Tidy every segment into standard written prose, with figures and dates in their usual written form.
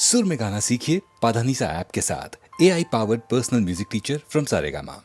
सुर में गाना सीखिए पाधानीसा ऐप के साथ। AI powered personal music teacher from Saregama.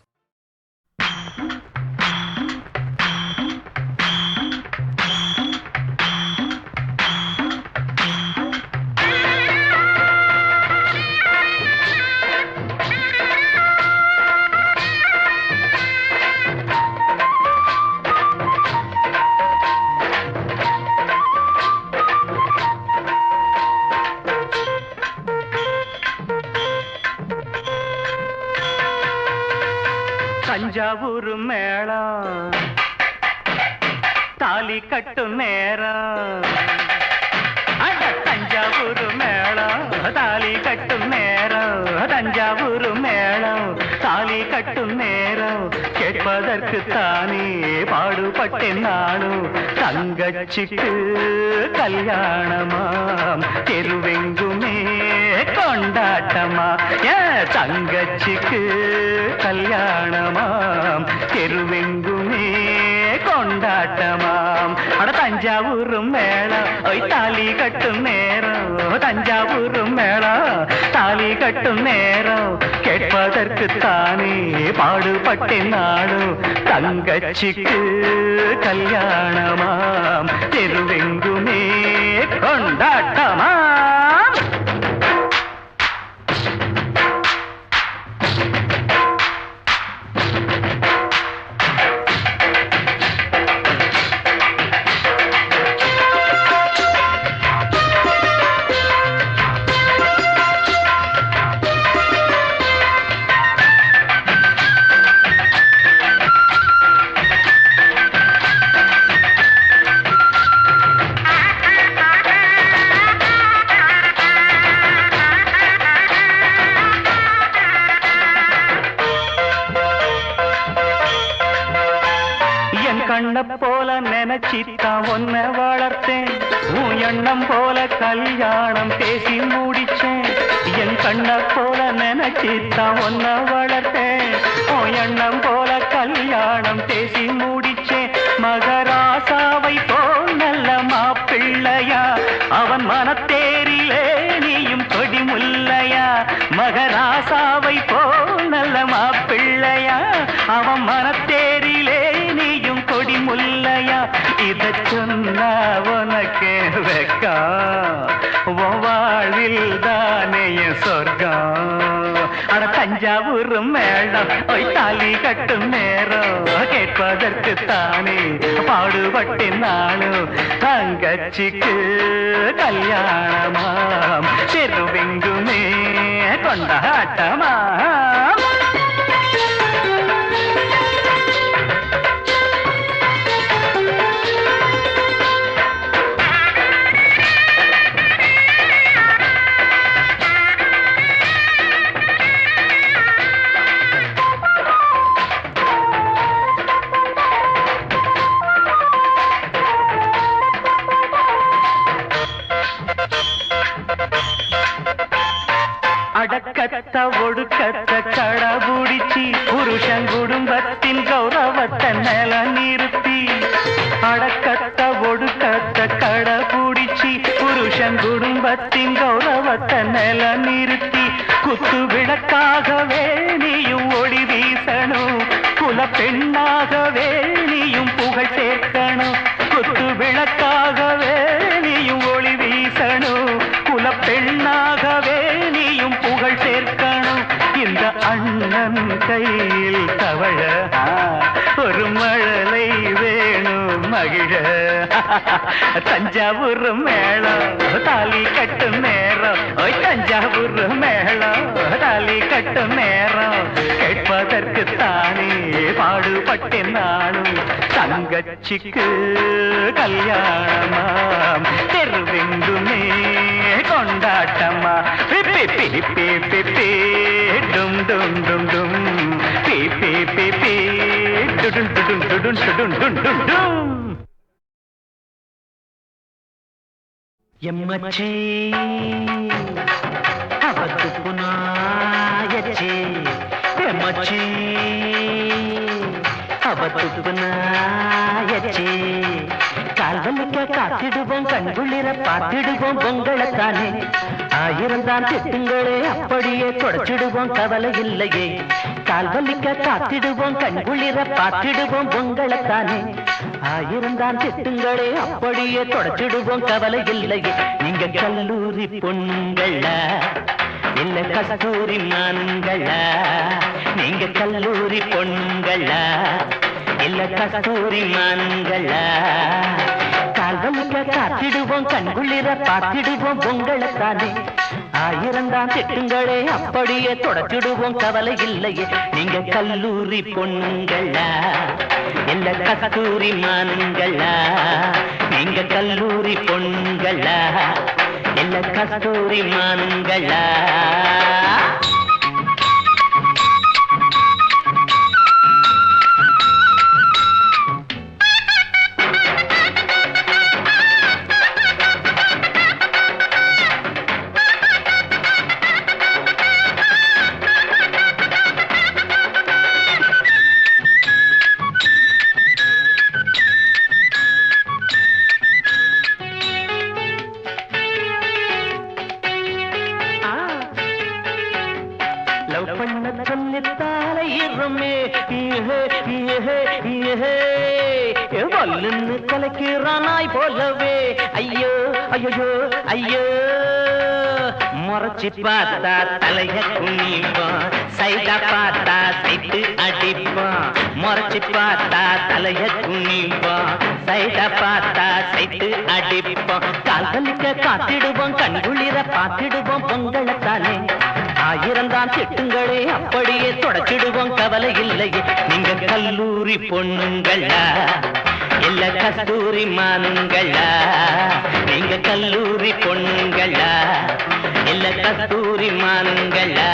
Thanjavur மேளம் தாலி கட்டும் நேரம். அட தஞ்சாவூர் மேளம் தாலி கட்டும் நேரம். தஞ்சாவூர் மேளம் தாலி கட்டும் நேரம். கேட்பதற்கு தானே பாடுபட்டேன் நானும். தங்கச்சிக்கு கல்யாணமாம் தெருவெங்குமே கொண்டாட்டமா. தங்கச்சிக்கு கல்யாணமாம் தெருவெங்குமே கொண்டாட்டமாம். அட தஞ்சாவூர் மேளம் தாலி கட்டும் நேரம். தஞ்சாவூர் மேளம் தாலி கட்டும் நேரம். கேட்பதற்கு தானே பாடுபட்டேன் நானும். தங்கச்சிக்கு கல்யாணமாம் தெருவெங்குமே கொண்டாட்டமாம். கண்ண போல நினைச்சித்தான் ஒன்ன வளர்த்தேன். உன் எண்ணம் போல கல்யாணம் பேசி முடிச்சேன். என் கண்ண போல நினைச்சித்தான் ஒன்ன வளர்த்தேன். உன் எண்ணம் போல கல்யாணம் பேசி முடிச்சேன். மகராசாவை போல் நல்ல மாப்பிள்ளையா அவன் மனத்தேரிலே நீயும் கொடி முல்லையா. மகராசாவை போல் நல்ல மாப்பிள்ளையா அவன் மனத்தேரிலே நீயும் கொடி முல்லையா. இத சொன்னா உனக்கு வெக்கா வாழ்வில் தானே சொர்க்கம். அட தஞ்சாவூர் மேளம் தாலி கட்டும் நேரம். கேட்பதற்கு தானே பாடுபட்டேன் நானும். தங்கச்சிக்கு கல்யாணமாம் தெருவெங்குமே கொண்டாட்டமா. அடக்கத்த ஒடுக்கத்த கடபுடிச்சி புருஷன் குடும்பத்தின் கௌரவத்தை மேல நிறுத்தி. அடக்கத்த ஒடுக்கத்த கடபுடிச்சி புருஷன் குடும்பத்தின் கௌரவத்தை மேல நிறுத்தி. குத்து விளக்காகவே நீயும் ஒளி வீசணும். குல பெண்ணாகவே நீயும் புகழ் சேர்க்கணும். குத்து விளக்காகவே நீயும் ஒளி வீசணும். குல பெண்ணாகவே நீயும் புகழ் சேர்க்கணும். இந்த அண்ணன் கையில் தவழ ஒரு மழலை வேணும் மகிழ. தஞ்சாவூர் மேளம் தாலி கட்டும் நேரம். தஞ்சாவூர் மேளம் தாலி கட்டும் நேரம். கேட்பதற்கு தானே பாடுபட்டேன் நானும். தங்கச்சிக்கு கல்யாணமாம் தெருவெங்குமே கொண்டாட்டமா. டும் டும் டும் டும் பி பி பி பி டுடும் டுடும் டுடும் டுடும் டும் டும் டும். எம்மச்சி அவத்து புனாயச்சி. எம்மச்சி அவத்து நாயச்சி. கால்வலிக்க காத்திடுவோம் கண்குளிர பார்த்திடுவோம் பொங்கலைத்தானே. ஆயிரம் தான் திட்டுங்களே அப்படியே தொடச்சிடுவோம் கவலை இல்லையே. கால் வலிக்க காத்திடுவோம் கண்குளிர பார்த்திடுவோம் உங்களைத்தானே. ஆயிரம் தான் திட்டுங்களே அப்படியே தொடச்சிடுவோம் கவலை இல்லையே. நீங்க கல்லூரி பொண்ணுங்களா இல்ல கஸ்தூரி மான்களா? நீங்க கல்லூரி பொண்ணுங்களா இல்ல கஸ்தூரி மான்களா? கால்வலிக்க காத்திடுவோம் கண்குளிர பார்த்திடுவோம் உங்களைத்தானே. ஆயிரம் தான் திட்டுங்களே அப்படியே தொடச்சிடுவோம் கவலை இல்லையே. நீங்க கல்லூரி பொண்ணுங்களா இல்ல கஸ்தூரி மான்களா? நீங்க கல்லூரி பொண்ணுங்களா இல்ல கஸ்தூரி மான்களா? லவ் பண்ண சொல்லித்தாலே இருமே வல்லுன்னு கலக்கிறானாய் போலவே. ஐயோ ஐயோ ஐயோ முறைச்சி பார்த்தா தலைய குனிப்பான், சைடா பார்த்தா சைட்டு அடிப்பான். முறைச்சி பார்த்தா தலைய குனிப்பான், சைடா பார்த்தா சைட்டு அடிப்பான். கால் வலிக்க காத்திடுவோம் கண்குளிர பார்த்திடுவோம் உங்களைத்தானே. ஆயிரம் தான் திட்டுங்களே அப்படியே தொடச்சிடுவோம் கவலை இல்லையே. நீங்க கல்லூரி பொண்ணுங்களா இல்ல கஸ்தூரி மான்களா? நீங்க கல்லூரி பொண்ணுங்களா இல்ல கஸ்தூரி மான்களா?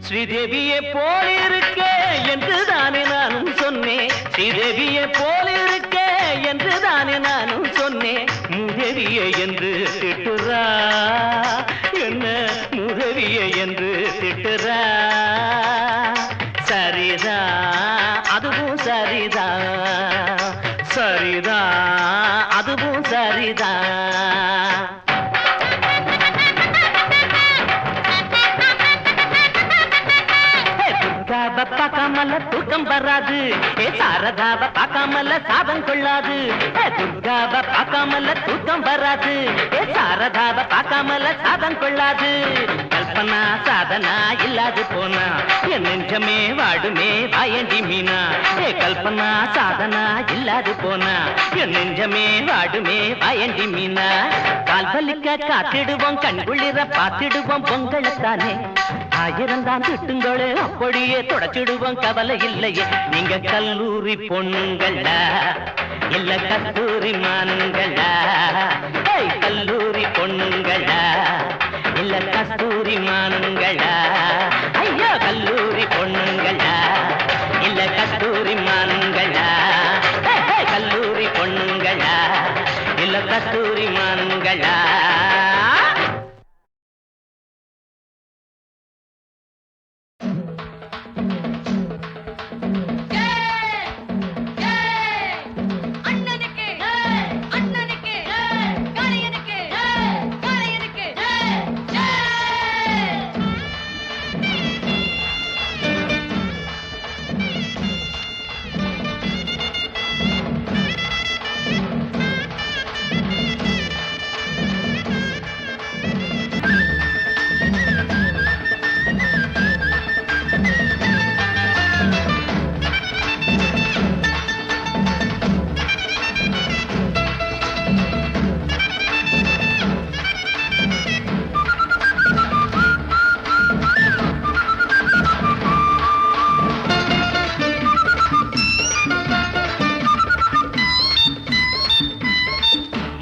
ஸ்ரீதேவியை போலிருக்க என்று தானே நானும் சொன்னேன். ஸ்ரீதேவியை போலிருக்க என்று தானே நானும் சொன்னேன். மூதேவியை என்று திட்டுறா என்ன, மூதேவியை என்று திட்டுறா. சரிதா அதுவும் சரிதா, சரிதா அதுவும் சரிதா. பார்க்காமல தூக்கம் வராது, சாரதாவ பார்க்காமல சாதம் கொள்ளாது. துர்காவ பார்க்காமல தூக்கம் வராது, சாரதாவ பார்க்காமல சாதம் கொள்ளாது. கல்பனா சாதனா இல்லாது போனா என் நெஞ்சமே வாடுமே வாயண்டி மீனா. கல்பனா சாதனா இல்லாது போனா என் நெஞ்சமே வாடுமே வாயண்டி மீனா. கால் வலிக்க காத்திடுவோம் கண்குளிர பார்த்திடுவோம் உங்களைத்தானே. ஆயிரம் தான் திட்டுங்களே அப்படியே தொடச்சிடுவோம் கவலை இல்லையே. நீங்க கல்லூரி பொண்ணுங்களா இல்ல கஸ்தூரி மான்களா? கல்லூரி பொண்ணுங்களா இல்ல கஸ்தூரி மான்களா? ஐயா கல்லூரி பொண்ணுங்களா இல்ல கஸ்தூரி மான்களா? கல்லூரி பொண்ணுங்களா இல்ல கஸ்தூரி மான்களா?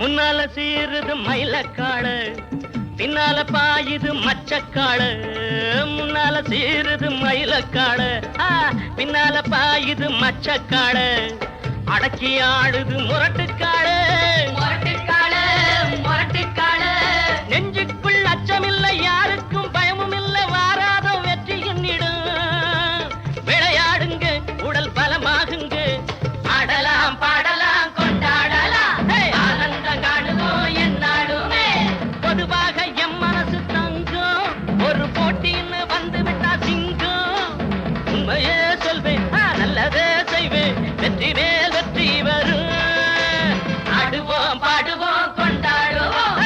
முன்னால சீருது மயிலக்காடு, பின்னால பாயுது மச்சக்காடு. முன்னால சீருது மயிலக்காடு, பின்னால பாயுது மச்சக்காடு. அடக்கி ஆடுது முரட்டுக்காடு முரட்டுக்காடு முரட்டுக்காடு நெஞ்சுக்குள் அச்சமில்லை யாருக்கும் பயமும் இல்லை வாராத வெற்றி எண்ணிடும் விளையாடுங்க உடல் பலமாகுங்க ஆடலாம் பாடலாம் கொண்டாடலாம் ஆனந்தம் காணுவோம் என்னாலுமே பொதுவாக எம் மனசு தங்கும் ஒரு போட்டின்னு வந்து விட்டா சிங்கம் உண்மையே சொல்வேன் நல்லதே செய்வேன் வெற்றி மேல் வெற்றி வரும் ஆடுவோம் பாடுவோம் கொண்டாடுவோம்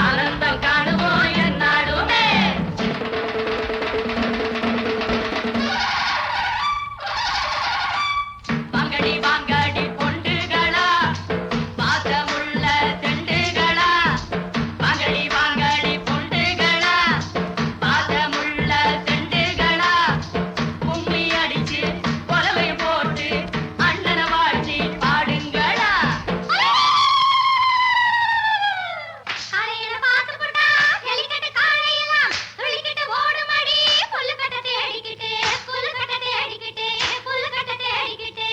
ஆனந்தம் காணுவோம் என்னாலுமே வாங்கடி வாங்கடி பொண்டுகளா பாசமுள்ள தெண்டுகளா வாங்கடி வாங்கடி பொண்டுகளா பாசமுள்ள தெண்டுகளா கும்மி அடிச்சு கொலவை போட்டு அண்ணனை வாழ்த்தி பாடுங்களா காலையில பாத்து போட்டா ஹெலிகட்ட காலையெல்லாம் துள்ளிக்கிட்டு ஓடுமடி புல்லுக்கட்ட தேடிக்கிட்டு புல்லுக்கட்ட தேடிக்கிட்டு புல்லுக்கட்ட தேடிக்கிட்டு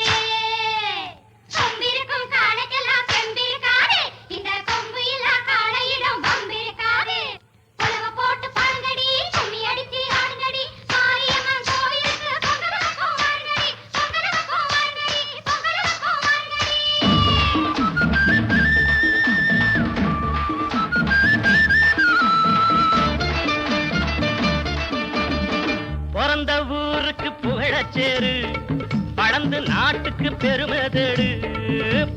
கொம்பிருக்கும் காளைக்கெல்லாம் செம்பிருக்காது இந்த கொம்பு இல்லா காளையிடம் வம்பிருக்காது புலவ போட்டு பாடுங்கடி கும்மி அடிச்சு ஆடுங்கடி மாரியம்மன் கோவிலுக்கு பொங்கலுக்கும் வாருங்கடி பொங்கலுக்கும் வாருங்கடி பொங்கலுக்கும் வாருங்கடி பிறந்த ஊருக்கு புகழச்சேரு பழந்து நாட்டுக்கு பெருமை தேடு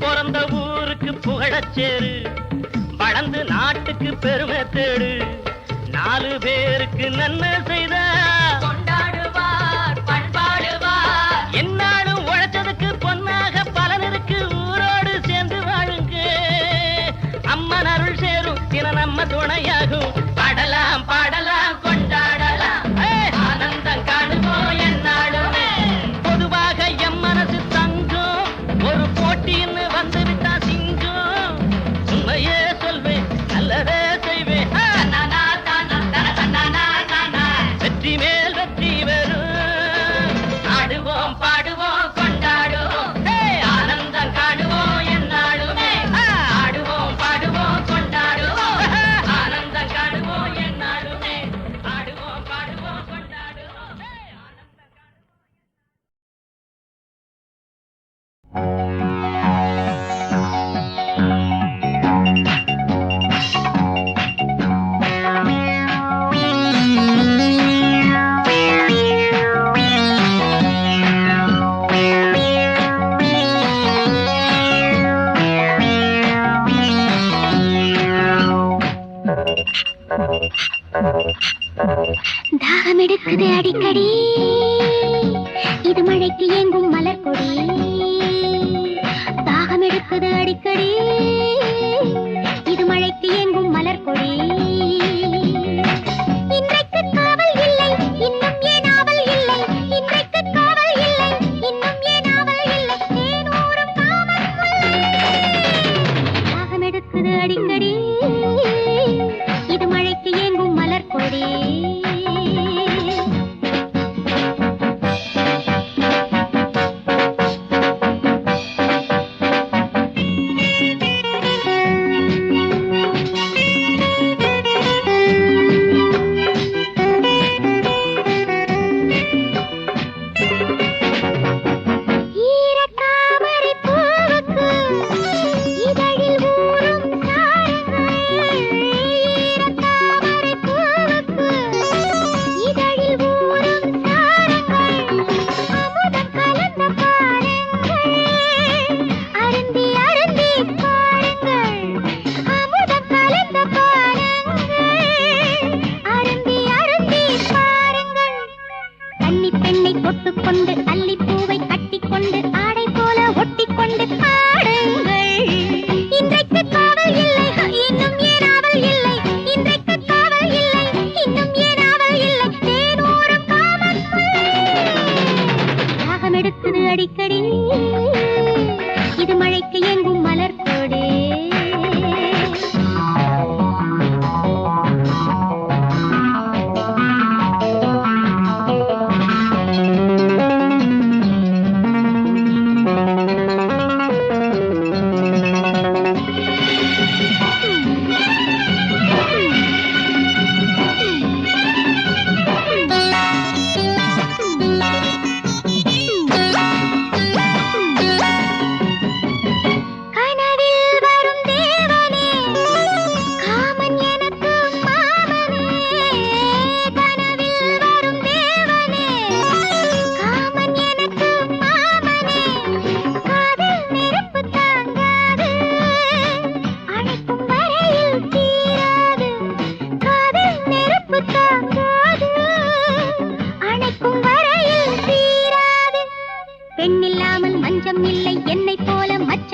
பிறந்த ஊருக்கு புகழச்சேரு வளர்ந்து நாட்டுக்கு பெருமை தேடு 4 பேருக்கு நன்மை செய்த கொண்டாடுவார் பண்பாடுவார் என்னாலும் உழைச்சதுக்கு பொன்னாக பலன் இருக்கு ஊரோடு சேர்ந்து வாழுங்க அம்மன் அருள் சேரும் தின நம்ம துணையாகும் பாடலாம் பாடலாம் கொண்டாடலாம் ஆனந்தம் காணுவோம் என்னாலுமே பொதுவாக எம் மனசு தங்கும் ஒரு போட்டின்னு வந்து விட்டா சிங்கம் உண்மையே சொல்வேன் நல்லதே செய்வேன் வெற்றி மேல் வெற்றி வரும் ஆடுவோம் பாடுவோம் கொண்டாடுவோம் ஆனந்தம் காணுவோம் என்னாலுமே ஆடுவோம் பாடுவோம் கொண்டாடுவோம் ஆனந்தம் காணுவோம் என்னாலுமே ஆடுவோம் பாடுவோம் கொண்டாடுவோம் தாகம் எடுக்குது அடிக்கடி இது மழைக்கு ஏங்கும் மலர் கொடி தாகம் எடுக்குது அடிக்கடி இது மழைக்கு ஏங்கும் மலர் கொடி இன்றைக்கு காவல் இல்லை இன்னும் ஏன் ஆவல் இல்லை இன்றைக்கு காவல் இல்லை இன்னும் ஏன் ஆவல் இல்லை தேனூரும் காவல் தாகம் எடுக்குது அடிக்கடி இது மழைக்கு ஏங்கும் மலர் கொடி கொண்டு அள்ளி பூவை கட்டிக்கொண்டு ஆடை போல ஒட்டிக்கொண்டு பாடுங்கள் இன்றைக்கு காவல் இல்லை இன்னும் ஏன் ஆவல் இல்லை இன்றைக்கு காவல் இல்லை இன்னும் ஏன் ஆவல் இல்லை தேனூரும் காவல் தாகம் எடுக்குது அடிக்கடி இது மழைக்கு எங்கும் மலர் கொடி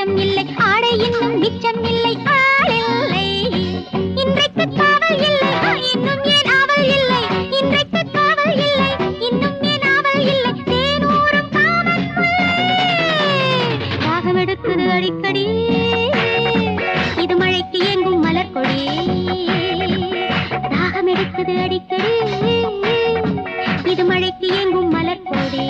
அச்சம் இல்லை ஆடை இன்னும் மிச்சம் இல்லை ஆள் இல்லை இன்றைக்கு காவல் இல்லை இன்னும் ஏன் ஆவல் இல்லை இன்றைக்கு காவல் இல்லை இன்னும் ஏன் ஆவல் இல்லை தேனூரும் காவல் தாகம் எடுக்குது அடிக்கடி இது மழைக்கு எங்கும் மலர் கொடி தாகம் எடுக்குது அடிக்கடி இது மழைக்கு எங்கும் மலர் கொடி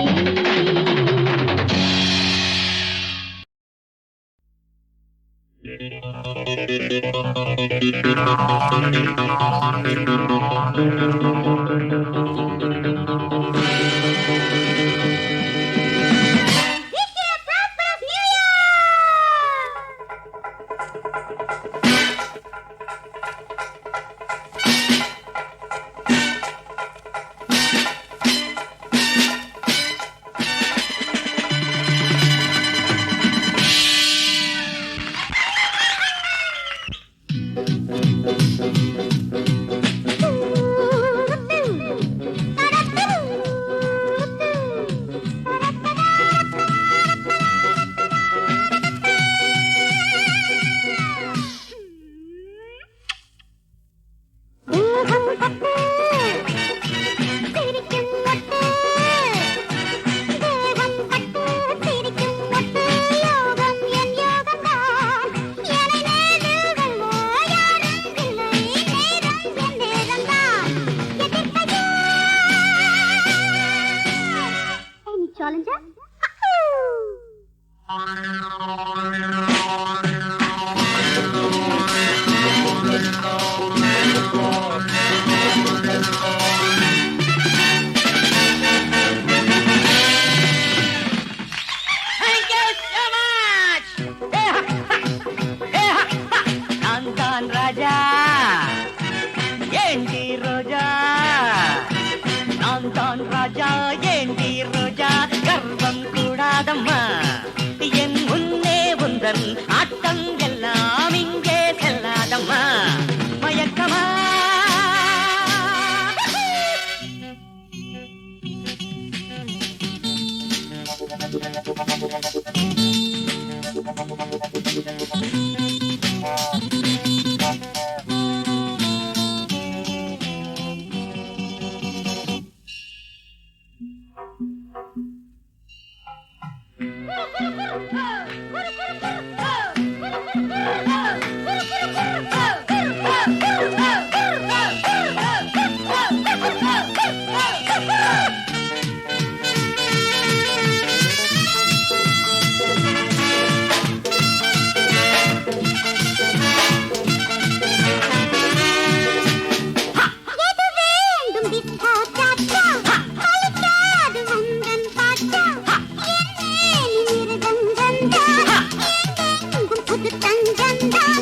Challenger? Thank you so much. Nandan Raja, Yendi Roja. Nandan Raja, Yendi Roja. Garvam Kudadamma. என் முன்னே உந்தன் ஆட்டம் எல்லாம் இங்கே செல்லாதம்மா மயக்கமா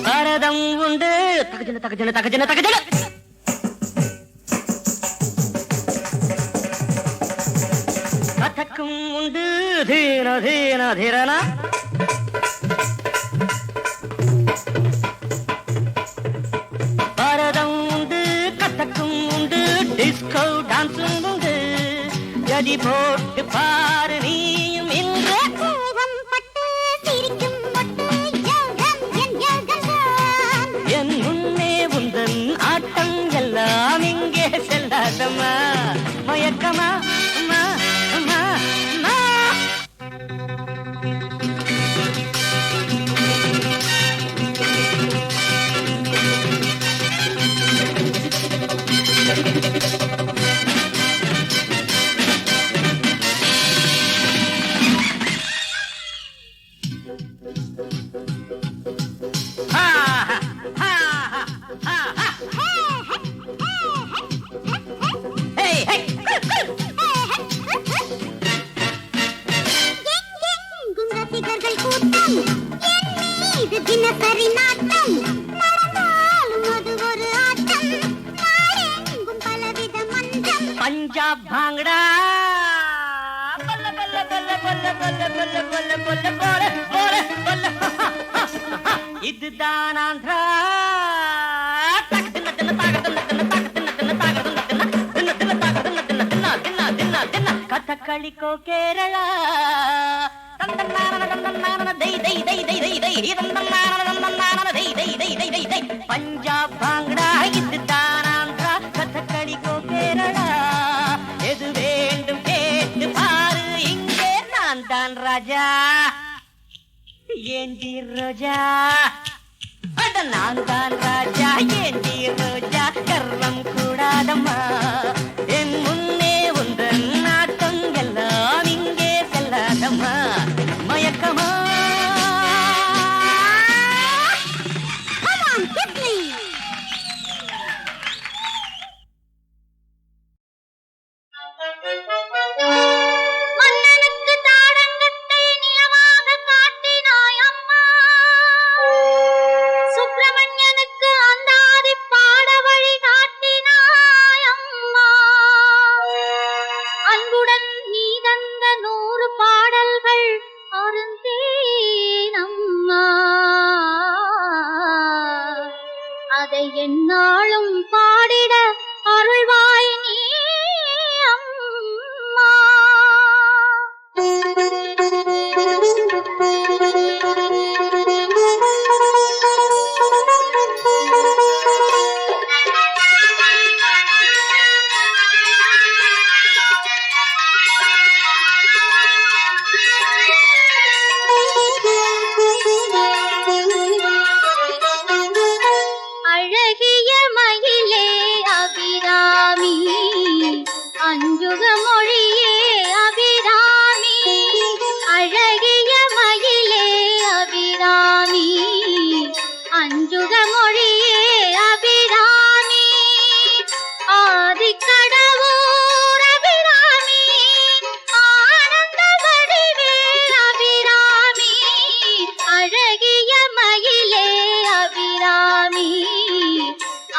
பரதம் உண்டு தகஜன தகஜன தகஜன தகஜன கதக்கும் உண்டு தீன தீன தீரனா பரதம் உண்டு கதக்கும் உண்டு டிஸ்கோ டான்ஸும் உண்டு ஜடி போட்டு பாரு நீயும் இன்று என் முன்னே உந்தன் ஆட்டம் எல்லாம் இங்கே செல்லாதம்மா மயக்கமா அம்மா அம்மா அம்மா பஞ்சாப் பாங்கடா பல்ல பல்ல பல்ல பல்ல பல்ல பல்ல பல்ல பல்ல போல போல பல்ல இதுதான் ஆந்திரா கதகளிக்கோ கேரளா பஞ்சாப் பாங்கடா இதுதான் ஆந்திரா கதகளிக்கோ கேரளா எது வேண்டும் கேட்டு பாரு இங்கே நான் தான் ராஜா ஏந்தி ரோஜா அட நான் தான் ராஜா ஏந்தி ரோஜா கர்வம் கூடாதம்மா என் முன்னே உந்தன் நாட்டம் எல்லாம் இங்கே செல்லாதம்மா மயக்கமா மன்னனுக்கு தாடங்கத்தை நிலவாக காட்டினாய் அம்மா சுப்பிரமணியனுக்கு அந்தாதி பாட வழி காட்டினாய் அம்மா அன்புடன் நீ தந்த 100 பாடல்கள் அருந்தேன் அம்மா அதை எந்நாளும் பாடிட அருள்வாய் நீ அம்மா அழகிய மயிலே அபிராமி அஞ்சுக மொழியே அபிராமி அழகிய மயிலே அபிராமி அஞ்சுக மொழியே அபிராமி ஆதிக்கடவுர் அபிராமி ஆனந்த வடிவே அபிராமி அழகிய மயிலே அபிராமி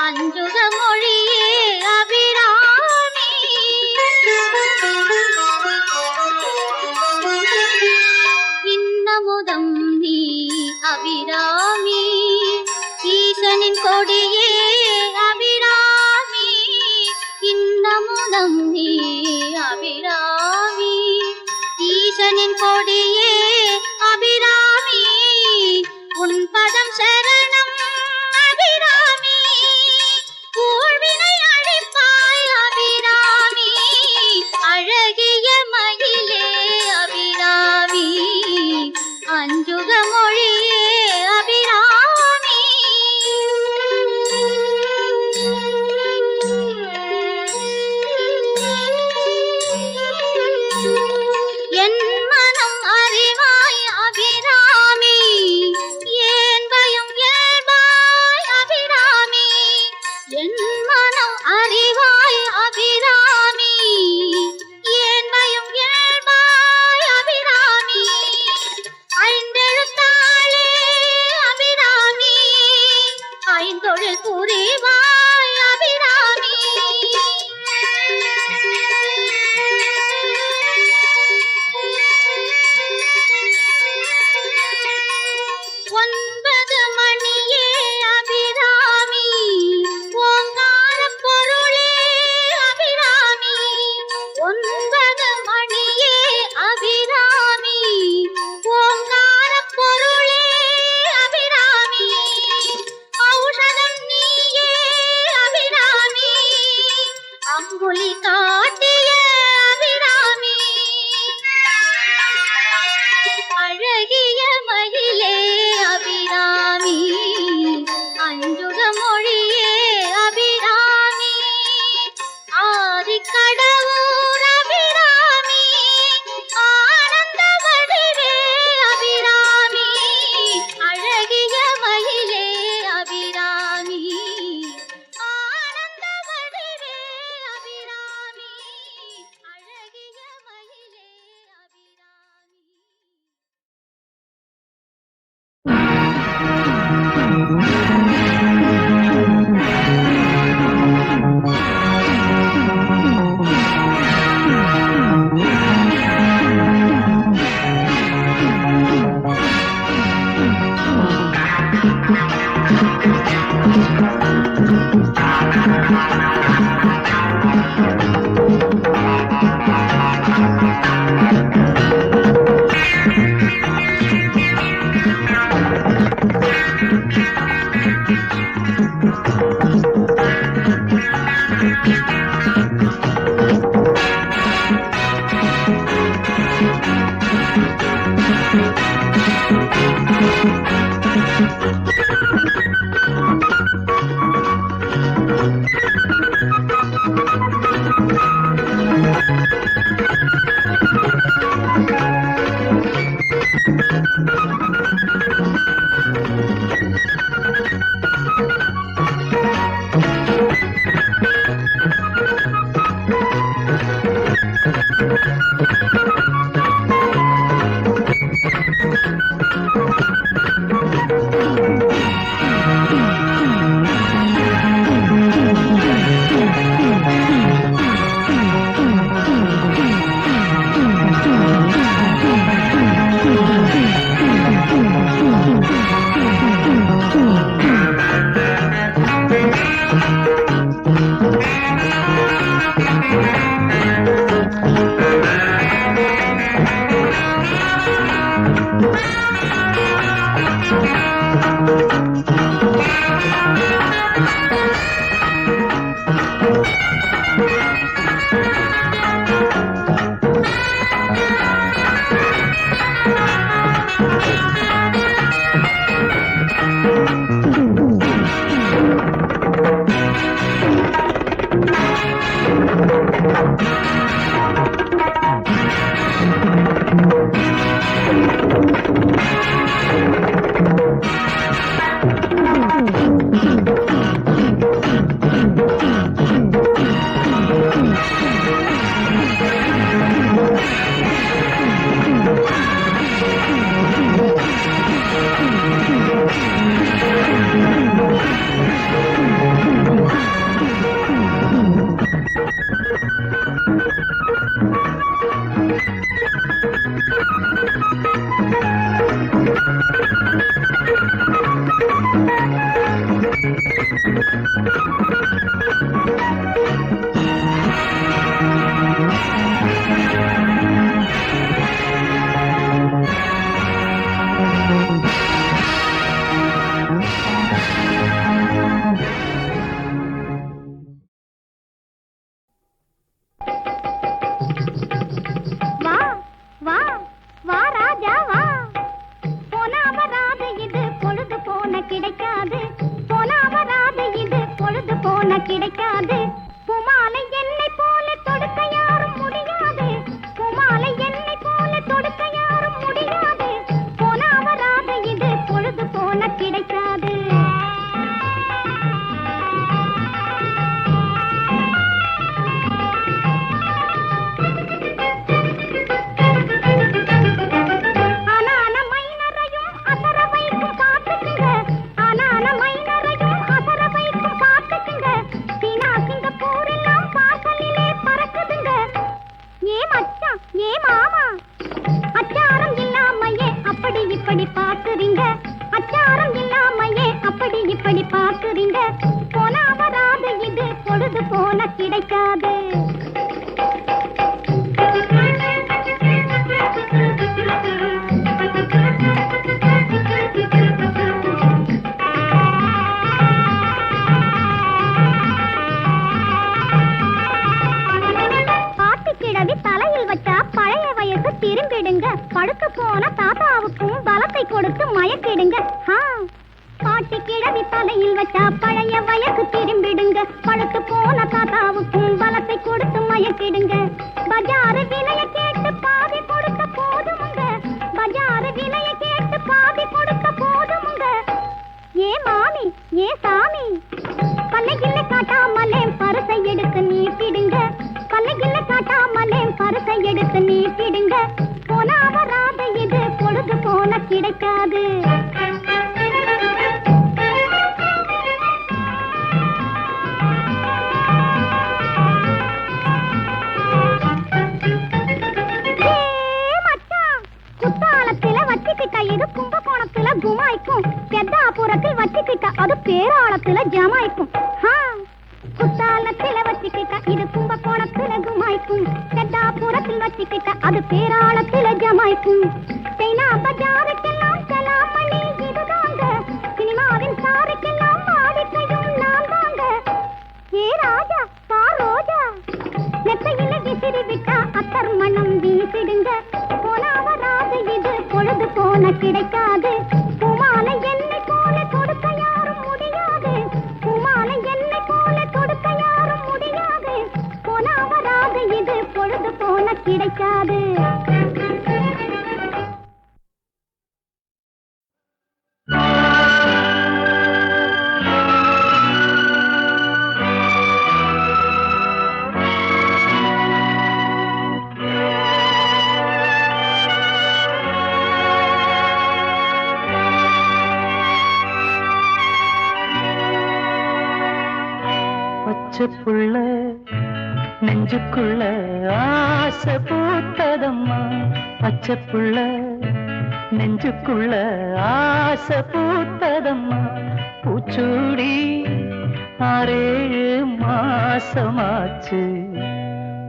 அஞ்சுக மொழியே அபிராமி இன்னமுதம் நீ அபிராமி ஈசனின் கொடியே அபிராமி இன்னமுதம் நீ அபிராமி ஈசனின் கொடியே அபிராமி உன் பதம் சரணம் அபிராமி ஊழ்வினை அழிப்பாய் அபிராமி அழகிய மயிலே அபிராமி அஞ்சுக மொழியே அபிராமி என் மனம் அறிவாய் அபிராமி ஏன் பயம் இயல்பாய் அபிராமி என் மனம் அறிவாய் அபிராமி ஏன் பயம் இயல்பாய் அபிராமி ஐந்தெழுத்தாளே அபிராமி ஐந்தொழில் புரிவாய் அபிராமி 9 மணியே அபிராமி ஓங்கார பொருளே அபிராமி 9 மணியே அபிராமி ஓங்கார பொருளே அபிராமி ஔஷதம் நீயே கிடைக்காது பூமாலை என்னை போல தொடுக்க யாரும் முடியாது பூமாலை என்னை போல தொடுக்க யாரும் முடியாது போனா வராது இது பொழுது போன கிடைக்காது அச்சாரம் இல்லாமையே அப்படி இப்படி பாக்குறீங்க போனா வராது இது பொழுது போன கிடைக்காது பாட்டு கிழவி தலையில் வச்சா பழைய வயசு திரும்பிடுங்க படுக்க போன தாத்தாவுக்கும் பலத்தை கொடுத்து மயக்கிடுங்க பாட்டி கிழவி தலையில் வச்சா பழைய வயசு திரும்பிடுங்க படுக்க போன தாத்தாவுக்கும் பலத்தை கொடுத்து மயக்கிடுங்க பஜாரு விலைய கேட்டு பாதி கொடுக்க போதுமுங்க பஜாரு விலைய கேட்டு பாதி கொடுக்க போதுமுங்க ஏ மாமி ஏ சாமி பல்லைகில்ல காட்டாமலே பரிசை எடுக்க நீட்டிடுங்க பல்லைகில்ல காட்டாமலே பரிசை எடுக்க நீட்டிடுங்க போனா வராது இது பொழுது போன கிடைக்காது குத்தாலத்தில வச்சுக்கிட்ட இது கும்பகோணத்துல குமாய்க்கும் பெத்தாபுரத்தில் வச்சுக்கிட்ட அது பேராளத்துல ஜமாய்க்கும் குத்தாலத்தில வச்சுக்கிட்ட இது கும்பகோணத்துல குமாய்க்கும் பெத்தாபுரத்தில் வச்சுக்கிட்ட அது பேராளத்துல ஜமாய்க்கும் சைனா பஜாருக்கெல்லாம் செலாமணி இதுதாங்க சினிமாவின் சாருக்கெல்லாம் ஆடிக்கையும் நான் தாங்க ஏ ராஜா பா ரோஜா நெத்தையில விசிறி விட்டா அத்தர் மனம் வீசிடுங்க போனா வராது இது பொழுது போன கிடைக்காது பூமாலை என்ன பச்சை புள்ள நெஞ்சுக்குள்ள ஆசை பூத்ததம்மா. பச்சை புள்ள நெஞ்சுக்குள்ள ஆசை பூத்ததம்மா. பூச்சூடி 6-7 மாசமாச்சு.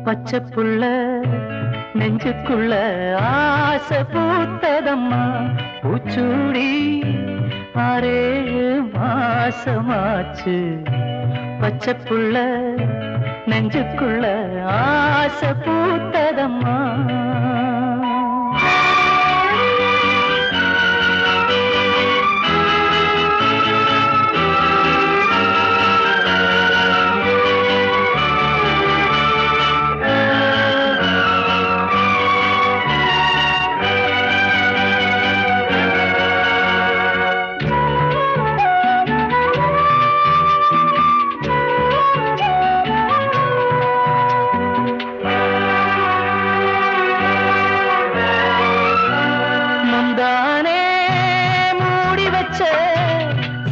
பச்சை புள்ள நெஞ்சுக்குள்ள ஆசை பூத்ததம்மா. பூச்சூடி 6-7 மாசமாச்சு. பச்சை புள்ள நெஞ்சுக்குள்ள ஆசை பூத்ததம்மா.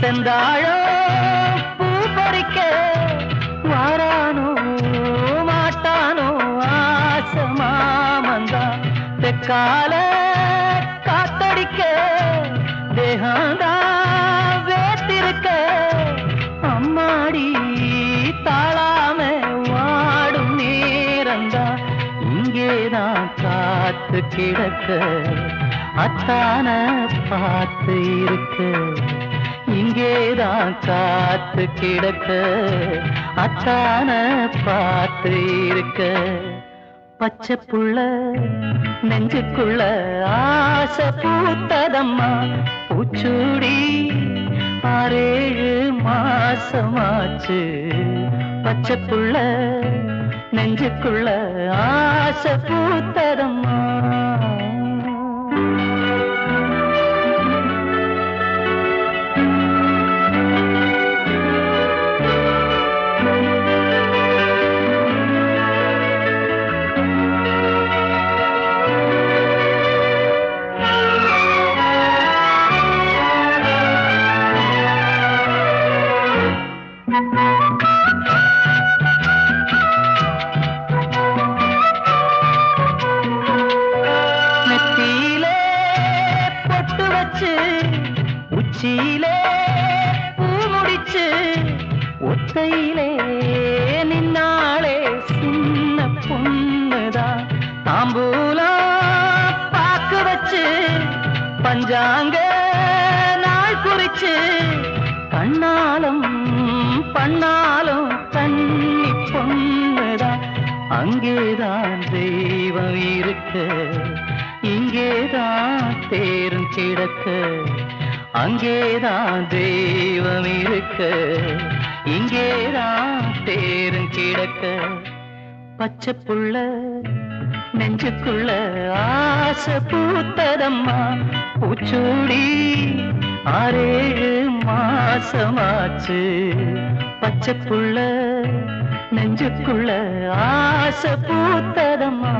செந்தாழம் பூ பறிக்க வாரானோ மாட்டானோ ஆசை மாமந்தா. தெக்கால காத்தடிக்க தேகந்தா வேத்திருக்க அம்மாடி தாழாம வாடும் நேரந்தா. இங்கேதான் காத்து கிடக்க அத்தான பார்த்து இருக்க. இங்கேதான் காத்து கிடக்க அத்தான பார்த்து இருக்க. பச்சை புள்ள நெஞ்சுக்குள்ள ஆசை பூத்ததம்மா. பூச்சூடி 6-7 மாசமாச்சு. பச்சை புள்ள நெஞ்சுக்குள்ள ஆசை பூத்ததம்மா. நெத்தியிலே பொட்டு வச்சு உச்சியிலே பூ முடிச்சு ஒத்தையிலே நின்னாளே சின்ன பொண்ணுதான். தாம்பூலம் பாக்கு வச்சு பஞ்சாங்க நாள் குறிச்சு கண்ணாலும் பண்ணாலும் கண்ணி பொண்ணுதான். அங்கேதான் தெய்வம் இருக்க இங்கேதான் தேரும் கிடக்க. அங்கேதான் தெய்வம் இருக்க இங்கேதான் தேரும் கிடக்க. பச்சை புள்ள நெஞ்சுக்குள்ள ஆசை பூத்ததம்மா. பூச்சூடி 6-7 மாசமாச்சு. பச்சை புள்ள நெஞ்சுக்குள்ள ஆசை பூத்ததம்மா.